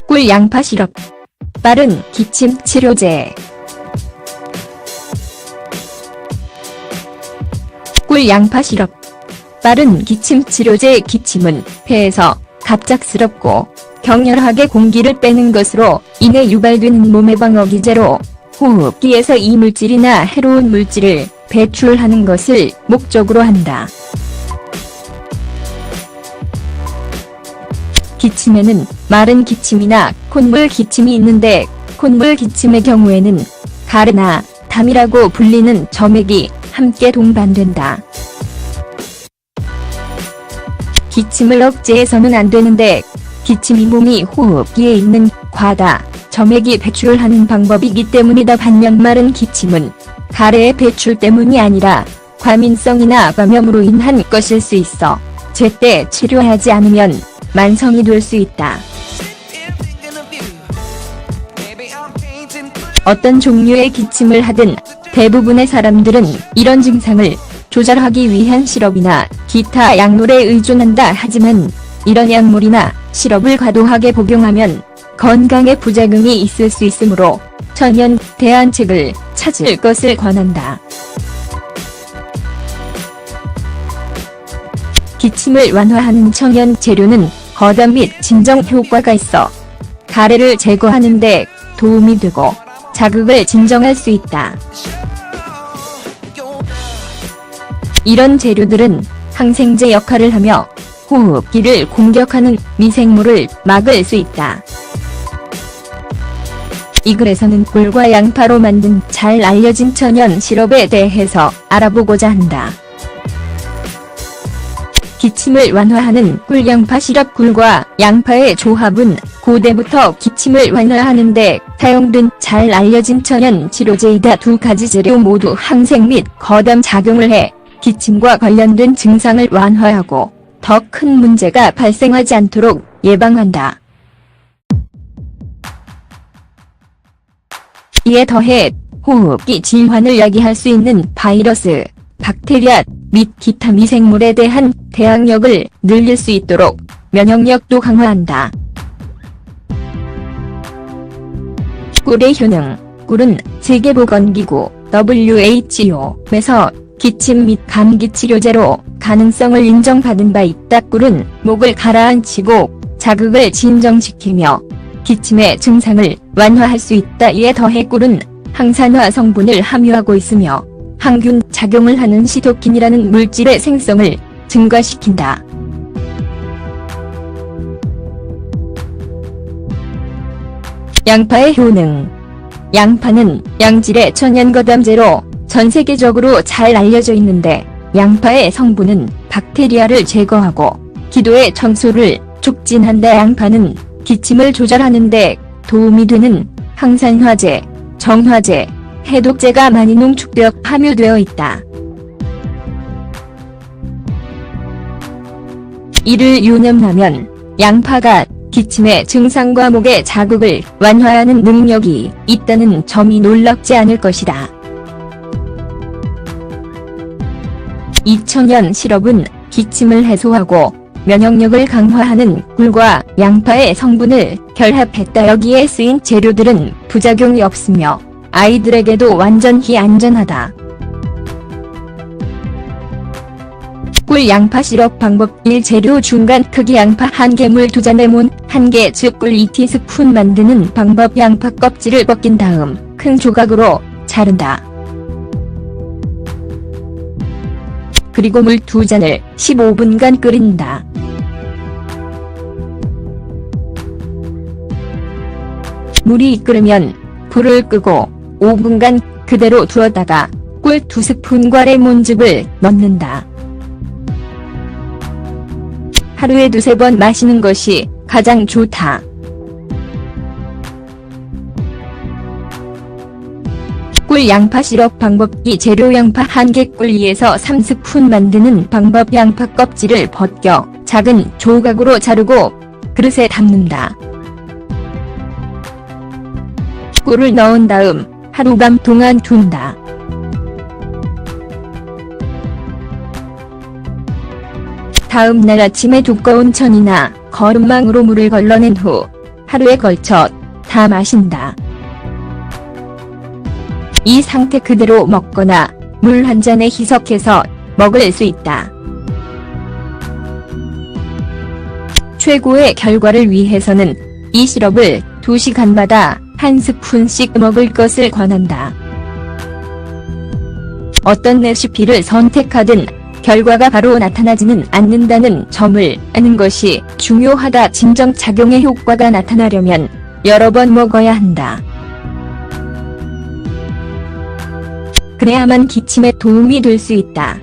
꿀 양파 시럽. 빠른 기침 치료제. 꿀 양파 시럽. 빠른 기침 치료제. 기침은 폐에서 갑작스럽고 격렬하게 공기를 빼는 것으로 인해 유발되는 몸의 방어 기제로 호흡기에서 이물질이나 해로운 물질을 배출하는 것을 목적으로 한다. 기침에는 마른 기침이나 콧물 기침이 있는데, 콧물 기침의 경우에는 가래나 담이라고 불리는 점액이 함께 동반된다. 기침을 억제해서는 안 되는데, 기침이 몸이 호흡기에 있는 과다 점액이 배출하는 방법이기 때문이다. 반면 마른 기침은 가래의 배출 때문이 아니라 과민성이나 감염으로 인한 것일 수 있어 제때 치료하지 않으면 만성이 될 수 있다. 어떤 종류의 기침을 하든 대부분의 사람들은 이런 증상을 조절하기 위한 시럽이나 기타 약물에 의존한다. 하지만 이런 약물이나 시럽을 과도하게 복용하면 건강에 부작용이 있을 수 있으므로 천연 대안책을 찾을 것을 권한다. 기침을 완화하는 천연 재료는 거담 및 진정 효과가 있어 가래를 제거하는 데 도움이 되고 자극을 진정할 수 있다. 이런 재료들은 항생제 역할을 하며 호흡기를 공격하는 미생물을 막을 수 있다. 이 글에서는 꿀과 양파로 만든 잘 알려진 천연 시럽에 대해서 알아보고자 한다. 기침을 완화하는 꿀양파 시럽. 꿀과 양파의 조합은 고대부터 기침을 완화하는 데 사용된 잘 알려진 천연 치료제이다. 두 가지 재료 모두 항생 및 거담 작용을 해 기침과 관련된 증상을 완화하고 더 큰 문제가 발생하지 않도록 예방한다. 이에 더해 호흡기 질환을 야기할 수 있는 바이러스, 박테리아 및 기타 미생물에 대한 대항력을 늘릴 수 있도록 면역력도 강화한다. 꿀의 효능. 꿀은 세계보건기구 WHO에서 기침 및 감기 치료제로 가능성을 인정받은 바 있다. 꿀은 목을 가라앉히고 자극을 진정시키며 기침의 증상을 완화할 수 있다. 이에 더해 꿀은 항산화 성분을 함유하고 있으며 항균 작용을 하는 시토킨이라는 물질의 생성을 증가시킨다. 양파의 효능. 양파는 양질의 천연거담제로 전 세계적으로 잘 알려져 있는데, 양파의 성분은 박테리아를 제거하고 기도의 청소를 촉진한다. 양파는 기침을 조절하는 데 도움이 되는 항산화제, 정화제, 해독제가 많이 농축되어 함유되어 있다. 이를 유념하면 양파가 기침의 증상과 목의 자극을 완화하는 능력이 있다는 점이 놀랍지 않을 것이다. 이 천연 시럽은 기침을 해소하고 면역력을 강화하는 꿀과 양파의 성분을 결합했다. 여기에 쓰인 재료들은 부작용이 없으며 아이들에게도 완전히 안전하다. 꿀 양파 시럽 방법. 1. 재료 중간 크기 양파 1개, 물 2잔, 레몬 1개, 즉 꿀 2티스푼. 만드는 방법. 양파 껍질을 벗긴 다음 큰 조각으로 자른다. 그리고 물 2잔을 15분간 끓인다. 물이 끓으면 불을 끄고 5분간 그대로 두었다가 꿀 2스푼과 레몬즙을 넣는다. 하루에 2~3번 마시는 것이 가장 좋다. 꿀 양파 시럽 방법. 2. 재료 양파 1개, 꿀 2에서 3스푼. 만드는 방법. 양파 껍질을 벗겨 작은 조각으로 자르고 그릇에 담는다. 꿀을 넣은 다음 하룻밤 동안 둔다. 다음 날 아침에 두꺼운 천이나 거름망으로 물을 걸러낸 후 하루에 걸쳐 다 마신다. 이 상태 그대로 먹거나 물 한 잔에 희석해서 먹을 수 있다. 최고의 결과를 위해서는 이 시럽을 2시간마다 한 스푼씩 먹을 것을 권한다. 어떤 레시피를 선택하든 결과가 바로 나타나지는 않는다는 점을 아는 것이 중요하다. 진정작용의 효과가 나타나려면 여러 번 먹어야 한다. 그래야만 기침에 도움이 될 수 있다.